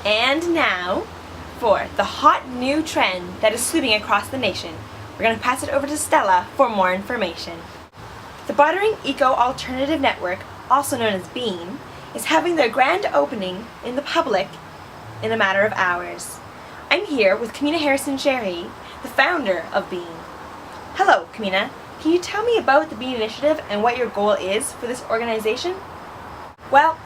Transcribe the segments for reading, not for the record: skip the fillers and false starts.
And now, for the hot new trend that is sweeping across the nation, we're going to pass it over to Stella for more information. The Bartering Eco Alternative Network, also known as BEAN, is having their grand opening in the public in a matter of hours. I'm here with Kamina Harrison-Sherry, the founder of BEAN. Hello, Kamina. Can you tell me about the BEAN initiative and what your goal is for this organization? Well,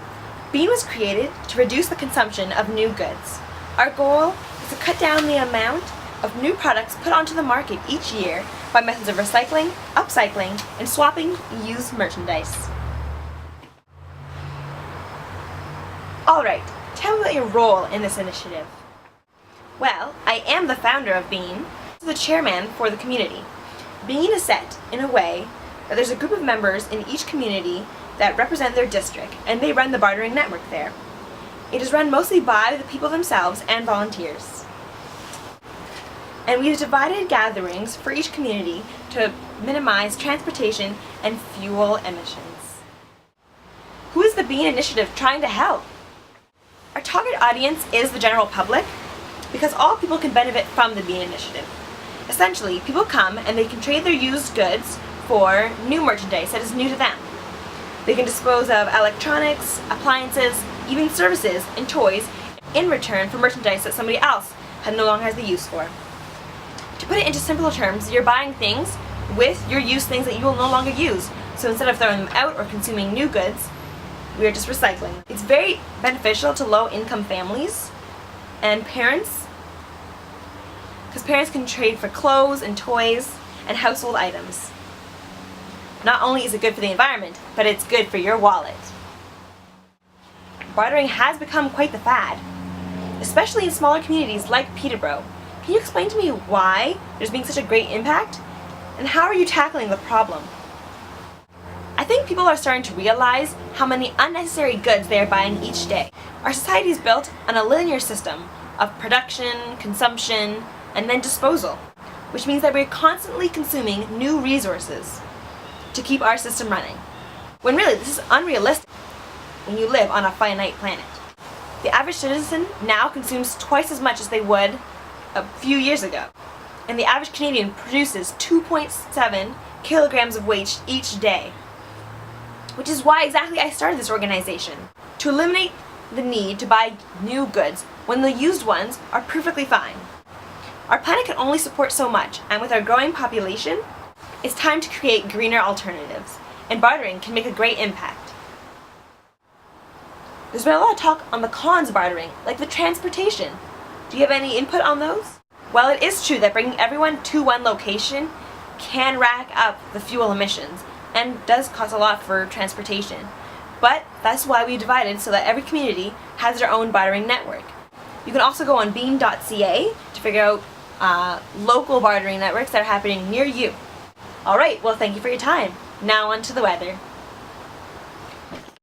BEAN was created to reduce the consumption of new goods. Our goal is to cut down the amount of new products put onto the market each year by methods of recycling, upcycling, and swapping used merchandise. Alright, tell me about your role in this initiative. Well, I am the founder of BEAN, the chairman for the community. BEAN is set in a way that there's a group of members in each community that represent their district, and they run the bartering network there. It is run mostly by the people themselves and volunteers. And we've divided gatherings for each community to minimize transportation and fuel emissions. Who is the BEAN initiative trying to help? Our target audience is the general public, because all people can benefit from the BEAN initiative. Essentially, people come and they can trade their used goods for new merchandise that is new to them. They can dispose of electronics, appliances, even services and toys in return for merchandise that somebody else no longer has the use for. To put it into simpler terms, you're buying things with your used things that you will no longer use. So instead of throwing them out or consuming new goods, we are just recycling. It's very beneficial to low-income families and parents, because parents can trade for clothes and toys and household items. Not only is it good for the environment, but it's good for your wallet. Bartering has become quite the fad, especially in smaller communities like Peterborough. Can you explain to me why there's being such a great impact? And how are you tackling the problem? I think people are starting to realize how many unnecessary goods they are buying each day. Our society is built on a linear system of production, consumption, and then disposal, which means that we're constantly consuming new resources to keep our system running. When really, this is unrealistic when you live on a finite planet. The average citizen now consumes twice as much as they would a few years ago. And the average Canadian produces 2.7 kilograms of waste each day. Which is why exactly I started this organization. To eliminate the need to buy new goods when the used ones are perfectly fine. Our planet can only support so much, and with our growing population, it's time to create greener alternatives, and bartering can make a great impact. There's been a lot of talk on the cons of bartering, like the transportation. Do you have any input on those? Well, it is true that bringing everyone to one location can rack up the fuel emissions, and does cost a lot for transportation. But that's why we divided so that every community has their own bartering network. You can also go on bean.ca to figure out local bartering networks that are happening near you. Alright, well thank you for your time. Now on to the weather.